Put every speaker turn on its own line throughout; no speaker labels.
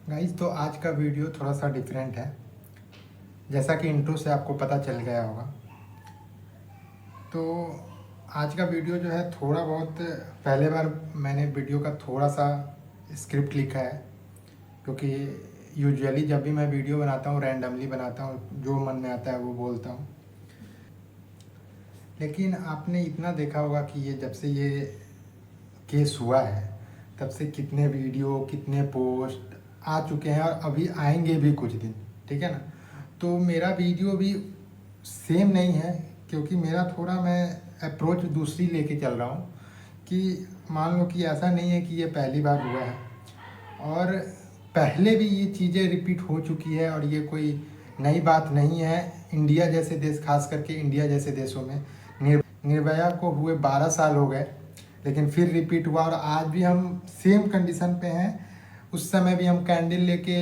Guys, तो आज का वीडियो थोड़ा सा डिफरेंट है। जैसा कि इंट्रो से आपको पता चल गया होगा, तो आज का वीडियो जो है थोड़ा बहुत पहले बार मैंने वीडियो का थोड़ा सा स्क्रिप्ट लिखा है, क्योंकि यूजुअली जब भी मैं वीडियो बनाता हूँ रैंडमली बनाता हूँ, जो मन में आता है वो बोलता हूँ। लेकिन आपने इतना देखा होगा कि ये जब से ये केस हुआ है तब से कितने वीडियो कितने पोस्ट आ चुके हैं और अभी आएंगे भी कुछ दिन, ठीक है ना। तो मेरा वीडियो भी सेम नहीं है, क्योंकि मेरा थोड़ा मैं अप्रोच दूसरी लेके चल रहा हूँ कि मान लो कि ऐसा नहीं है कि ये पहली बार हुआ है और पहले भी ये चीज़ें रिपीट हो चुकी है और ये कोई नई बात नहीं है। इंडिया जैसे देश, खास करके इंडिया जैसे देशों में निर्भया को हुए 12 साल हो गए, लेकिन फिर रिपीट हुआ और आज भी हम सेम कंडीशन पे हैं। उस समय भी हम कैंडल लेके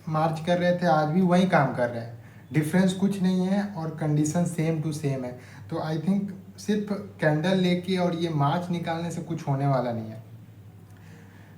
मार्च कर रहे थे, आज भी वही काम कर रहे हैं। डिफरेंस कुछ नहीं है और कंडीशन सेम टू सेम है। तो आई थिंक सिर्फ कैंडल लेके और ये मार्च निकालने से कुछ होने वाला नहीं है।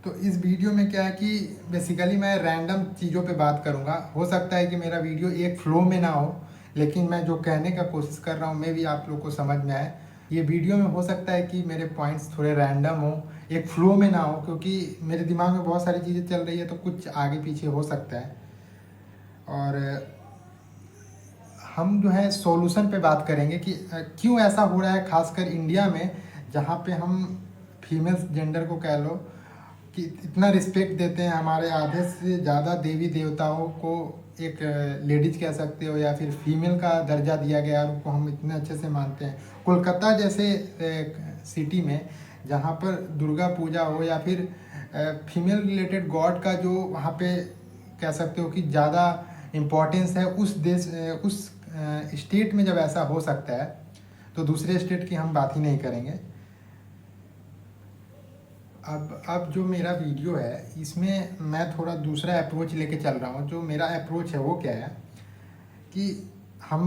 तो इस वीडियो में क्या है कि बेसिकली मैं रैंडम चीज़ों पे बात करूँगा। हो सकता है कि मेरा वीडियो एक फ्लो में ना हो, लेकिन मैं जो कहने का कोशिश कर रहा हूँ मैं भी आप लोग को समझ में आए। ये वीडियो में हो सकता है कि मेरे पॉइंट्स थोड़े रैंडम हो, एक फ्लो में ना हो, क्योंकि मेरे दिमाग में बहुत सारी चीज़ें चल रही है तो कुछ आगे पीछे हो सकता है। और हम जो है सॉल्यूशन पे बात करेंगे कि क्यों ऐसा हो रहा है, खासकर इंडिया में, जहाँ पे हम फीमेल जेंडर को कह लो कि इतना रिस्पेक्ट देते हैं। हमारे आधे से ज़्यादा देवी देवताओं को एक लेडीज कह सकते हो या फिर फीमेल का दर्जा दिया गया और उनको हम इतने अच्छे से मानते हैं। कोलकाता जैसे सिटी में, जहाँ पर दुर्गा पूजा हो या फिर फीमेल रिलेटेड गॉड का जो वहाँ पे कह सकते हो कि ज़्यादा इम्पोर्टेंस है, उस देश उस स्टेट में जब ऐसा हो सकता है तो दूसरे स्टेट की हम बात ही नहीं करेंगे। अब जो मेरा वीडियो है इसमें मैं थोड़ा दूसरा अप्रोच लेके चल रहा हूँ। जो मेरा अप्रोच है वो क्या है कि हम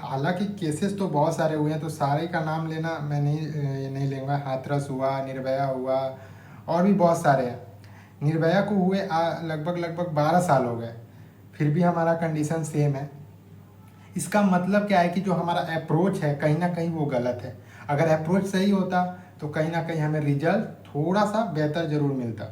हालांकि केसेस तो बहुत सारे हुए हैं, तो सारे का नाम लेना मैं नहीं लूँगा। हाथरस हुआ, निर्भया हुआ और भी बहुत सारे हैं। निर्भया को हुए लगभग 12 साल हो गए, फिर भी हमारा कंडीशन सेम है। इसका मतलब क्या है कि जो हमारा अप्रोच है कहीं ना कहीं वो गलत है। अगर अप्रोच सही होता तो कहीं ना कहीं हमें रिजल्ट थोड़ा सा बेहतर ज़रूर मिलता।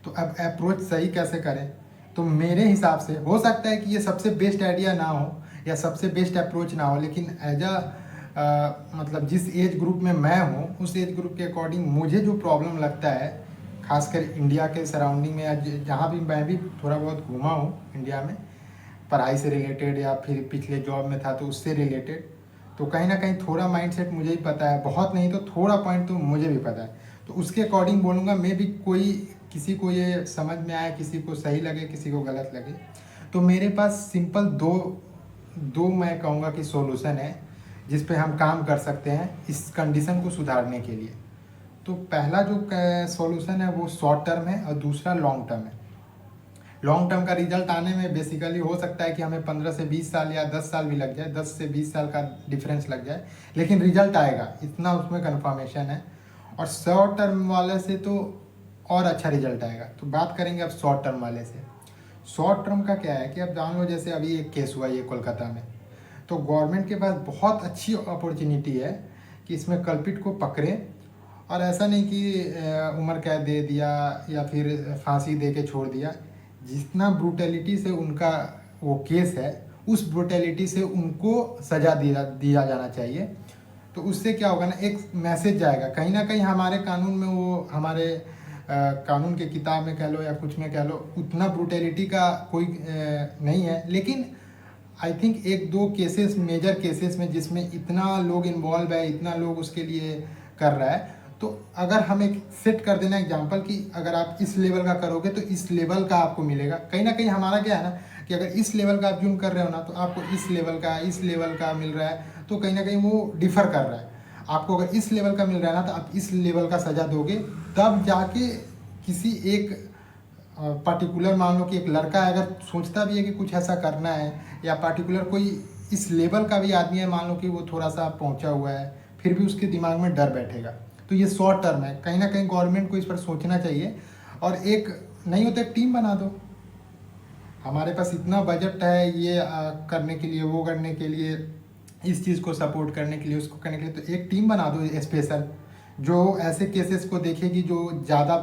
तो अब अप्रोच सही कैसे करें? तो मेरे हिसाब से हो सकता है कि ये सबसे बेस्ट आइडिया ना हो या सबसे बेस्ट अप्रोच ना हो, लेकिन एज मतलब जिस एज ग्रुप में मैं हूँ उस एज ग्रुप के अकॉर्डिंग मुझे जो प्रॉब्लम लगता है, खासकर इंडिया के सराउंडिंग में, या जहाँ भी मैं भी थोड़ा बहुत घूमा हूँ इंडिया में, पढ़ाई से रिलेटेड या फिर पिछले जॉब में था तो उससे रिलेटेड, तो कहीं ना कहीं थोड़ा माइंडसेट मुझे ही पता है। बहुत नहीं तो थोड़ा पॉइंट तो मुझे भी पता है। तो उसके अकॉर्डिंग बोलूँगा। मे भी कोई किसी को ये समझ में आए, किसी को सही लगे, किसी को गलत लगे। तो मेरे पास सिंपल दो मैं कहूँगा कि सॉल्यूशन है जिस पे हम काम कर सकते हैं इस कंडीशन को सुधारने के लिए। तो पहला जो सॉल्यूशन है वो शॉर्ट टर्म है और दूसरा लॉन्ग टर्म है। लॉन्ग टर्म का रिजल्ट आने में बेसिकली हो सकता है कि हमें 15 से 20 साल या 10 साल भी लग जाए, 10 से 20 साल का डिफरेंस लग जाए, लेकिन रिजल्ट आएगा, इतना उसमें कन्फर्मेशन है। और शॉर्ट टर्म वाले से तो और अच्छा रिजल्ट आएगा। तो बात करेंगे अब शॉर्ट टर्म वाले से। शॉर्ट टर्म का क्या है कि अब जान लो, जैसे अभी एक केस हुआ ये कोलकाता में, तो गवर्नमेंट के पास बहुत अच्छी अपॉर्चुनिटी है कि इसमें कल्पिट को पकड़ें। और ऐसा नहीं कि उम्र कैद दे दिया या फिर फांसी दे के छोड़ दिया। जितना ब्रूटैलिटी से उनका वो केस है, उस ब्रूटैलिटी से उनको सज़ा दिया जाना चाहिए। तो उससे क्या होगा ना, एक मैसेज जाएगा कहीं ना कहीं। हमारे कानून में वो हमारे कानून के किताब में कह लो या कुछ में कह लो, उतना ब्रूटैलिटी का कोई नहीं है। लेकिन आई थिंक एक दो केसेस, मेजर केसेस में जिसमें इतना लोग इन्वॉल्व है, इतना लोग उसके लिए कर रहा है, तो अगर हम एक सेट कर देना एग्जांपल कि अगर आप इस लेवल का करोगे तो इस लेवल का आपको मिलेगा। कहीं ना कहीं हमारा क्या है ना कि अगर इस लेवल का आप जूम कर रहे हो ना तो आपको इस लेवल का मिल रहा है, तो कहीं ना कहीं वो डिफर कर रहा है। आपको अगर इस लेवल का मिल रहा है ना तो आप इस लेवल का सज़ा दोगे, तब जाके किसी एक पर्टिकुलर, मान लो कि एक लड़का अगर सोचता भी है कि कुछ ऐसा करना है, या पर्टिकुलर कोई इस लेवल का भी आदमी है, मान लो कि वो थोड़ा सा पहुंचा हुआ है, फिर भी उसके दिमाग में डर बैठेगा। तो ये शॉर्ट टर्म है, कहीं ना कहीं गवर्नमेंट को इस पर सोचना चाहिए। और एक नहीं हो तो एक टीम बना दो। हमारे पास इतना बजट है ये करने के लिए, वो करने के लिए, इस चीज़ को सपोर्ट करने के लिए, उसको करने के लिए, तो एक टीम बना दो स्पेशल, जो ऐसे केसेस को देखेगी जो ज़्यादा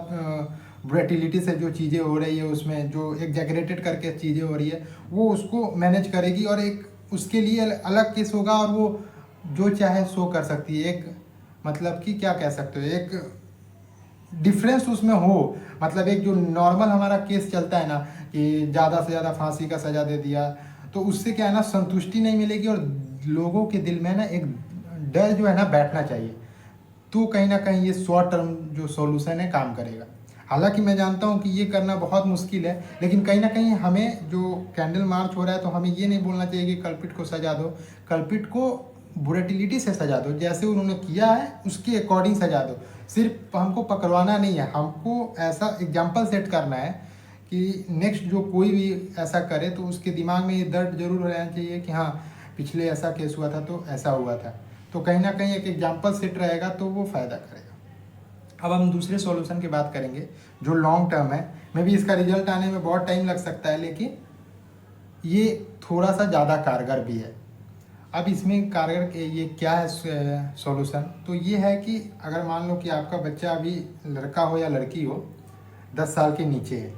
वोलेटिलिटी से जो चीज़ें हो रही है, उसमें जो एग्जैगरेटेड करके चीज़ें हो रही है, वो उसको मैनेज करेगी, और एक उसके लिए अलग केस होगा, और वो जो चाहे सो कर सकती है। एक मतलब कि क्या कह सकते हो, एक डिफरेंस उसमें हो। मतलब एक जो नॉर्मल हमारा केस चलता है ना कि ज़्यादा से ज़्यादा फांसी का सज़ा दे दिया, तो उससे क्या है ना, संतुष्टि नहीं मिलेगी, और लोगों के दिल में ना एक डर जो है ना बैठना चाहिए। तो कहीं ना कहीं ये शॉर्ट टर्म जो सॉल्यूशन है काम करेगा। हालांकि मैं जानता हूँ कि ये करना बहुत मुश्किल है, लेकिन कहीं ना कहीं हमें जो कैंडल मार्च हो रहा है, तो हमें ये नहीं बोलना चाहिए कि कल्पिट को सजा दो। कल्पिट को वोलेटिलिटी से सजा दो, जैसे उन्होंने किया है उसके अकॉर्डिंग सजा दो। सिर्फ हमको पकड़वाना नहीं है, हमको ऐसा एग्जाम्पल सेट करना है कि नेक्स्ट जो कोई भी ऐसा करे तो उसके दिमाग में ये दर्द जरूर रहना चाहिए कि हाँ, पिछले ऐसा केस हुआ था तो ऐसा हुआ था। तो कहीं ना कहीं एक एग्जाम्पल सेट रहेगा तो वो फ़ायदा करेगा। अब हम दूसरे सॉल्यूशन की बात करेंगे जो लॉन्ग टर्म है। मे भी इसका रिजल्ट आने में बहुत टाइम लग सकता है, लेकिन ये थोड़ा सा ज़्यादा कारगर भी है। अब इसमें कारगर के ये क्या है सॉल्यूशन, तो ये है कि अगर मान लो कि आपका बच्चा अभी लड़का हो या लड़की हो, 10 साल के नीचे है।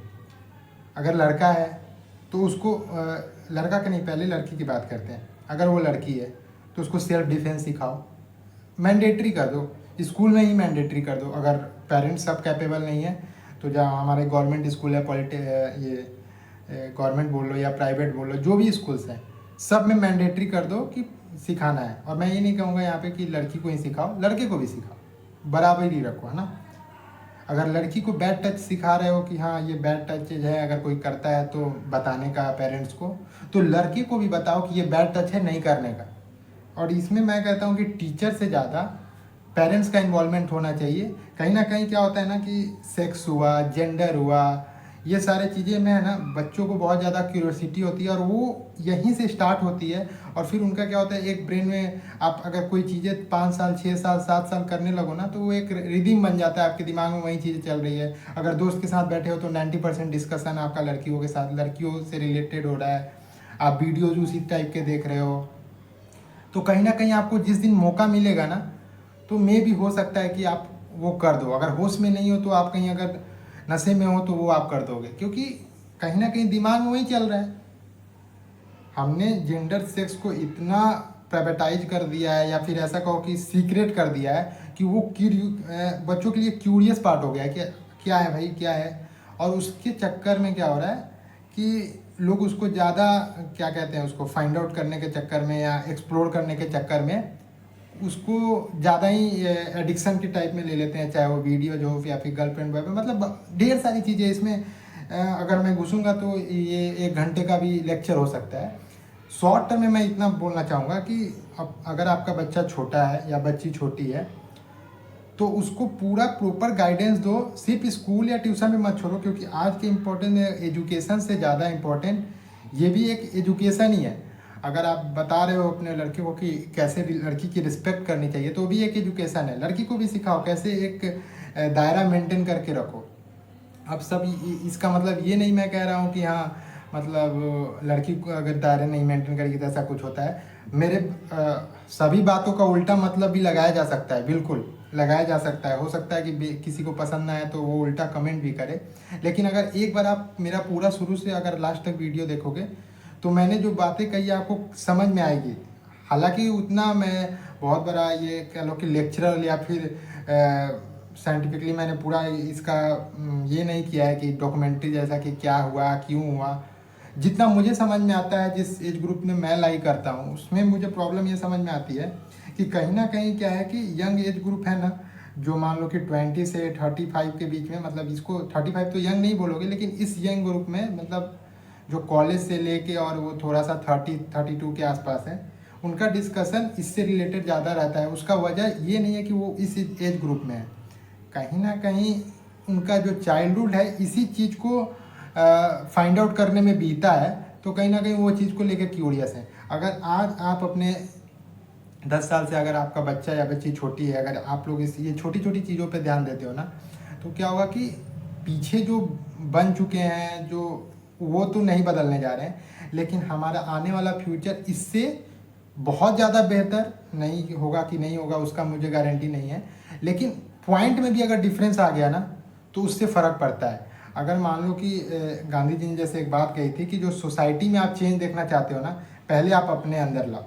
अगर लड़का है तो उसको लड़का के नहीं, पहले लड़की की बात करते हैं। अगर वो लड़की है तो उसको सेल्फ डिफेंस सिखाओ, मैंडेटरी कर दो, स्कूल में ही मैंडेटरी कर दो। अगर पेरेंट्स सब कैपेबल नहीं है तो जहाँ हमारे गवर्नमेंट स्कूल है, ये गवर्नमेंट बोल लो या प्राइवेट बोल लो, जो भी स्कूल्स हैं सब में मैंडेटरी कर दो कि सिखाना है। और मैं ये नहीं कहूँगा यहाँ पे कि लड़की को ही सिखाओ, लड़के को भी सिखाओ, बराबर ही रखो, है ना। अगर लड़की को बैड टच सिखा रहे हो कि हाँ ये बैड टच है, अगर कोई करता है तो बताने का पेरेंट्स को, तो लड़के को भी बताओ कि ये बैड टच है, नहीं करने का। और इसमें मैं कहता हूँ कि टीचर से ज़्यादा पेरेंट्स का इन्वॉल्वमेंट होना चाहिए। कहीं ना कहीं क्या होता है ना कि सेक्स हुआ, जेंडर हुआ, ये सारे चीज़ें में है ना बच्चों को बहुत ज़्यादा क्यूरियोसिटी होती है, और वो यहीं से स्टार्ट होती है। और फिर उनका क्या होता है, एक ब्रेन में आप अगर कोई चीज़ें 5 साल 6 साल 7 साल करने लगो ना, तो वो एक रिदम बन जाता है, आपके दिमाग में वही चीज़ें चल रही है। अगर दोस्त के साथ बैठे हो तो 90% डिस्कशन आपका लड़कियों के साथ, लड़कियों से रिलेटेड हो रहा है, आप वीडियोज उसी टाइप के देख रहे हो। तो कहीं ना कहीं आपको जिस दिन मौका मिलेगा ना, तो मे भी हो सकता है कि आप वो कर दो। अगर होश में नहीं हो तो आप कहीं अगर नशे में हो तो वो आप कर दोगे, क्योंकि कहीं ना कहीं दिमाग में वही चल रहा है। हमने जेंडर सेक्स को इतना प्राइवेटाइज कर दिया है, या फिर ऐसा कहो कि सीक्रेट कर दिया है कि वो बच्चों के लिए क्यूरियस पार्ट हो गया है कि क्या है भाई, क्या है। और उसके चक्कर में क्या हो रहा है कि लोग उसको ज़्यादा क्या कहते हैं, उसको फाइंड आउट करने के चक्कर में या एक्सप्लोर करने के चक्कर में उसको ज़्यादा ही एडिक्शन के टाइप में ले लेते हैं, चाहे वो वीडियो जो हो या फिर गर्लफ्रेंड बॉयफ्रेंड, मतलब ढेर सारी चीज़ें इसमें। अगर मैं घुसूँगा तो ये 1 घंटे का भी लेक्चर हो सकता है। शॉर्ट टर्म में मैं इतना बोलना चाहूँगा कि अब अगर आपका बच्चा छोटा है या बच्ची छोटी है, तो उसको पूरा प्रॉपर गाइडेंस दो। सिर्फ स्कूल या ट्यूशन में मत छोड़ो, क्योंकि आज के इम्पोर्टेंट एजुकेशन से ज़्यादा इम्पोर्टेंट ये भी एक एजुकेशन ही है। अगर आप बता रहे हो अपने लड़के को कि कैसे लड़की की रिस्पेक्ट करनी चाहिए, तो भी एक एजुकेशन है। लड़की को भी सिखाओ कैसे एक दायरा मेंटेन करके रखो। अब सब इसका मतलब ये नहीं मैं कह रहा हूँ कि हाँ मतलब लड़की को अगर दायरे नहीं मेंटेन करेगी तो ऐसा कुछ होता है। मेरे सभी बातों का उल्टा मतलब भी लगाया जा सकता है, बिल्कुल लगाया जा सकता है। हो सकता है कि किसी को पसंद ना आए तो वो उल्टा कमेंट भी करे, लेकिन अगर एक बार आप मेरा पूरा शुरू से अगर लास्ट तक वीडियो देखोगे तो मैंने जो बातें कही आपको समझ में आएगी। हालांकि उतना मैं बहुत बड़ा ये कह लो कि लेक्चरर या फिर साइंटिफिकली मैंने पूरा इसका ये नहीं किया है कि डॉक्यूमेंट्री जैसा कि क्या हुआ क्यों हुआ। जितना मुझे समझ में आता है, जिस एज ग्रुप में मैं लाई करता हूँ, उसमें मुझे प्रॉब्लम ये समझ में आती है कि कहीं ना कहीं क्या है कि यंग एज ग्रुप है ना, जो मान लो कि 20 से 35 के बीच में, मतलब इसको 35 तो यंग नहीं बोलोगे, लेकिन इस यंग ग्रुप में मतलब जो कॉलेज से लेके और वो थोड़ा सा 30-32 के आसपास है, उनका डिस्कशन इससे रिलेटेड ज़्यादा रहता है। उसका वजह ये नहीं है कि वो इस एज ग्रुप में है, कहीं ना कहीं उनका जो चाइल्डहुड है इसी चीज़ को फाइंड आउट करने में बीता है। तो कहीं ना कहीं वो चीज़ को लेकर क्यूरियस है। अगर आज आप अपने 10 साल से अगर आपका बच्चा या बच्ची छोटी है, अगर आप लोग इस ये छोटी छोटी चीज़ों पे ध्यान देते हो ना, तो क्या होगा कि पीछे जो बन चुके हैं जो वो तो नहीं बदलने जा रहे हैं, लेकिन हमारा आने वाला फ्यूचर इससे बहुत ज़्यादा बेहतर नहीं होगा कि नहीं होगा उसका मुझे गारंटी नहीं है, लेकिन पॉइंट में भी अगर डिफरेंस आ गया ना तो उससे फ़र्क पड़ता है। अगर मान लो कि गांधी जी ने जैसे एक बात कही थी कि जो सोसाइटी में आप चेंज देखना चाहते हो ना, पहले आप अपने अंदर लाओ।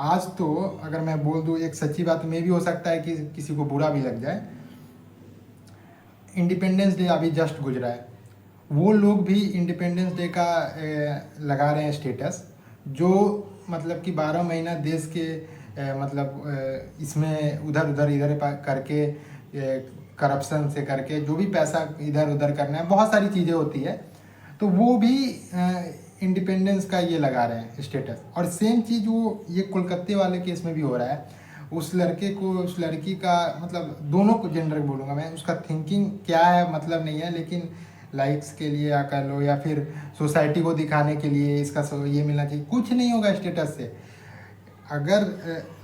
आज तो अगर मैं बोल दूँ एक सच्ची बात में भी हो सकता है कि किसी को बुरा भी लग जाए, इंडिपेंडेंस डे अभी जस्ट गुजरा है, वो लोग भी इंडिपेंडेंस डे का लगा रहे हैं स्टेटस, जो मतलब कि 12 महीना देश के इसमें इधर करके करप्शन से करके जो भी पैसा इधर उधर करना है, बहुत सारी चीज़ें होती है, तो वो भी इंडिपेंडेंस का ये लगा रहे हैं स्टेटस। और सेम चीज़ वो ये कोलकाता वाले केस में भी हो रहा है। उस लड़के को उस लड़की का मतलब दोनों को जेंडर बोलूँगा मैं, उसका थिंकिंग क्या है मतलब नहीं है, लेकिन लाइक्स के लिए या कर लो या फिर सोसाइटी को दिखाने के लिए इसका ये मिलना चाहिए, कुछ नहीं होगा स्टेटस से। अगर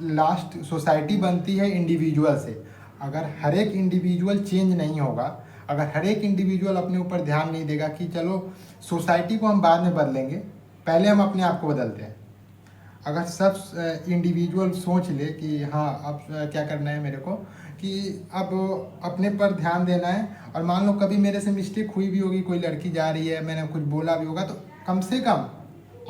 लास्ट सोसाइटी बनती है इंडिविजुअल से, अगर हर एक इंडिविजुअल चेंज नहीं होगा, अगर हर एक इंडिविजुअल अपने ऊपर ध्यान नहीं देगा कि चलो सोसाइटी को हम बाद में बदलेंगे, पहले हम अपने आप को बदलते हैं। अगर सब इंडिविजुअल सोच ले कि हाँ अब क्या करना है मेरे को, कि अब अपने पर ध्यान देना है, और मान लो कभी मेरे से मिस्टेक हुई भी होगी, कोई लड़की जा रही है मैंने कुछ बोला भी होगा, तो कम से कम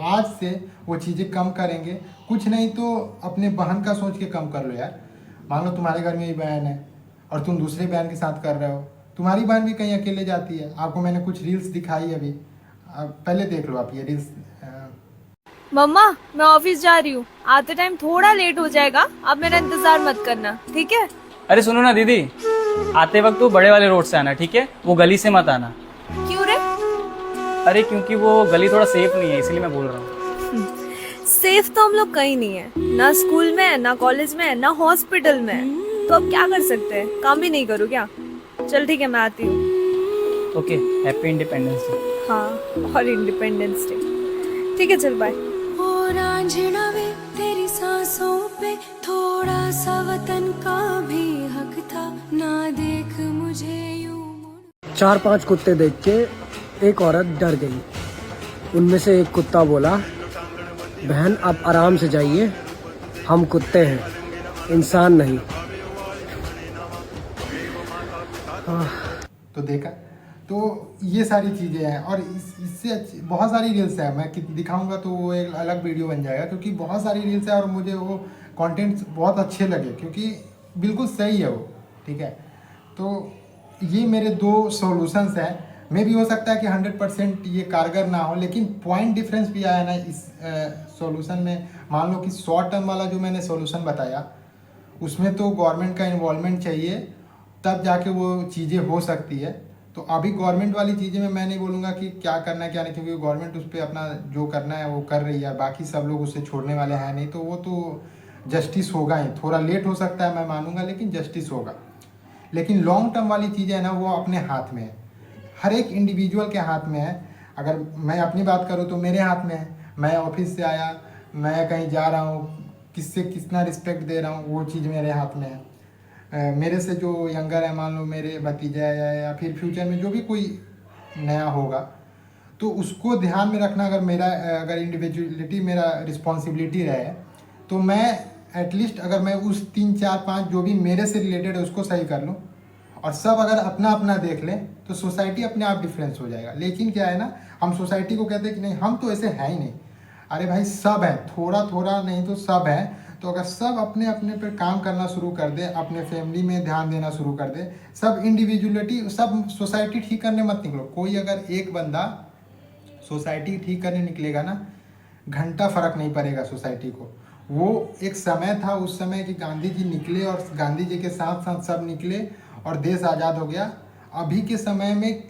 आज से वो चीज़ें कम करेंगे। कुछ नहीं तो अपने बहन का सोच के कम कर लो यार। मान लो तुम्हारे घर में ही बहन है और तुम दूसरे बहन के साथ कर रहे हो, तुम्हारी बहन भी कहीं अकेले जाती है। आपको मैंने कुछ रील्स दिखाई अभी, पहले देख लो आप ये रील्स।
मम्मा मैं ऑफिस जा रही हूँ, आते टाइम थोड़ा लेट हो जाएगा, अब मेरा इंतजार मत करना, ठीक है?
अरे सुनो ना दीदी, आते वक्त तो बड़े वाले रोड से आना, ठीक है? वो गली से मत आना।
क्यों रे?
अरे क्योंकि वो गली थोड़ा सेफ नहीं है, इसलिए मैं बोल रहा हूँ।
सेफ तो हम लोग कहीं नहीं है, ना स्कूल में, ना कॉलेज में, ना हॉस्पिटल में, तो अब क्या कर सकते हैं? काम भी नहीं करूँ क्या? चल ठीक है मैं आती हूँ।
Okay, happy independence day.
हाँ, और इंडिपेंडेंस डे। ठीक है चल बाय।
रांझना वे तेरी सांसों पे थोड़ा सा वतन का भी हक था, ना देख मुझे यूं।
4-5 कुत्ते देख के एक औरत डर गई। उनमें से एक कुत्ता बोला, बहन आप आराम से जाइए, हम कुत्ते हैं, इंसान नहीं।
तो देखा, तो ये सारी चीज़ें हैं, और इससे बहुत सारी रील्स है, मैं दिखाऊंगा तो वो एक अलग वीडियो बन जाएगा, क्योंकि बहुत सारी रील्स है और मुझे वो कंटेंट्स बहुत अच्छे लगे, क्योंकि बिल्कुल सही है वो, ठीक है। तो ये मेरे 2 सॉल्यूशंस हैं, मे भी हो सकता है कि 100% ये कारगर ना हो, लेकिन पॉइंट डिफरेंस भी आया ना इस सॉल्यूशन में। मान लो कि शॉर्ट टर्म वाला जो मैंने सॉल्यूशन बताया, उसमें तो गवर्नमेंट का इन्वॉल्वमेंट चाहिए, तब जाके वो चीज़ें हो सकती है। तो अभी गवर्नमेंट वाली चीज़ें में मैं नहीं बोलूँगा कि क्या करना है क्या नहीं, क्योंकि गवर्नमेंट उस पर अपना जो करना है वो कर रही है, बाकी सब लोग उससे छोड़ने वाले हैं नहीं, तो वो तो जस्टिस होगा ही। थोड़ा लेट हो सकता है मैं मानूंगा, लेकिन जस्टिस होगा। लेकिन लॉन्ग टर्म वाली चीज़ें है ना, वो अपने हाथ में है, हर एक इंडिविजुअल के हाथ में है। अगर मैं अपनी बात करूँ तो मेरे हाथ में है, मैं ऑफिस से आया, मैं कहीं जा रहा हूँ, किससे कितना रिस्पेक्ट दे रहा हूँ, वो चीज़ मेरे हाथ में है। मेरे से जो यंगर है, मान लो मेरे भतीजा या फिर फ्यूचर में जो भी कोई नया होगा, तो उसको ध्यान में रखना। अगर इंडिविजुअलिटी मेरा रिस्पॉन्सिबिलिटी रहे, तो मैं एटलीस्ट अगर मैं उस 3, 4, 5 जो भी मेरे से रिलेटेड है उसको सही कर लूँ, और सब अगर अपना अपना देख लें, तो सोसाइटी अपने आप डिफरेंस हो जाएगा। लेकिन क्या है ना, हम सोसाइटी को कहते हैं कि नहीं हम तो ऐसे हैं ही नहीं। अरे भाई सब है, थोड़ा थोड़ा नहीं तो सब है। तो अगर सब अपने अपने पर काम करना शुरू कर दे, अपने फैमिली में ध्यान देना शुरू कर दे, सब इंडिविजुअलिटी, सब सोसाइटी ठीक करने मत निकलो। कोई अगर एक बंदा सोसाइटी ठीक करने निकलेगा ना, घंटा फर्क नहीं पड़ेगा सोसाइटी को। वो एक समय था, उस समय कि गांधी जी निकले और गांधी जी के साथ साथ सब निकले और देश आज़ाद हो गया। अभी के समय में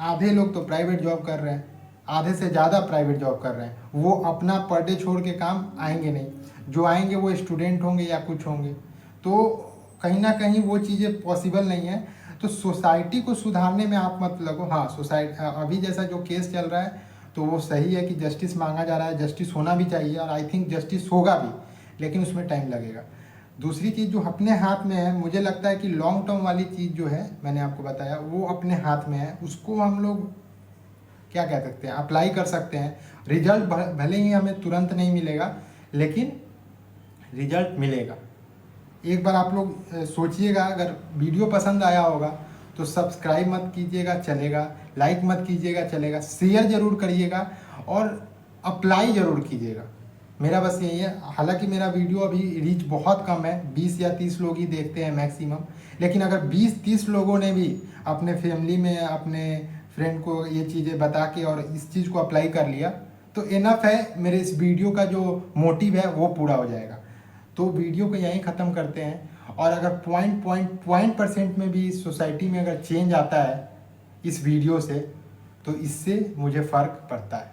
आधे लोग तो प्राइवेट जॉब कर रहे हैं, आधे से ज़्यादा प्राइवेट जॉब कर रहे हैं। वो अपना पर डे छोड़ के काम आएंगे नहीं, जो आएंगे वो स्टूडेंट होंगे या कुछ होंगे। तो कहीं ना कहीं वो चीज़ें पॉसिबल नहीं है। तो सोसाइटी को सुधारने में आप मत लगो। हाँ, सोसाइटी अभी जैसा जो केस चल रहा है तो वो सही है कि जस्टिस मांगा जा रहा है, जस्टिस होना भी चाहिए, और आई थिंक जस्टिस होगा भी, लेकिन उसमें टाइम लगेगा। दूसरी चीज़ जो अपने हाथ में है, मुझे लगता है कि लॉन्ग टर्म वाली चीज़ जो है मैंने आपको बताया वो अपने हाथ में है, उसको हम लोग क्या कह सकते हैं, अप्लाई कर सकते हैं। रिजल्ट भले ही हमें तुरंत नहीं मिलेगा, लेकिन रिजल्ट मिलेगा। एक बार आप लोग सोचिएगा, अगर वीडियो पसंद आया होगा तो सब्सक्राइब मत कीजिएगा, चलेगा, लाइक मत कीजिएगा, चलेगा, शेयर ज़रूर करिएगा और अप्लाई ज़रूर कीजिएगा। मेरा बस यही है। हालांकि मेरा वीडियो अभी रीच बहुत कम है, 20 या 30 लोग ही देखते हैं मैक्सिमम, लेकिन अगर 20-30 लोगों ने भी अपने फैमिली में अपने फ्रेंड को ये चीज़ें बता के और इस चीज़ को अप्लाई कर लिया तो इनफ है, मेरे इस वीडियो का जो मोटिव है वो पूरा हो जाएगा। तो वीडियो को यहीं ख़त्म करते हैं। और अगर पॉइंट% में भी इस सोसाइटी में अगर चेंज आता है इस वीडियो से, तो इससे मुझे फ़र्क पड़ता है।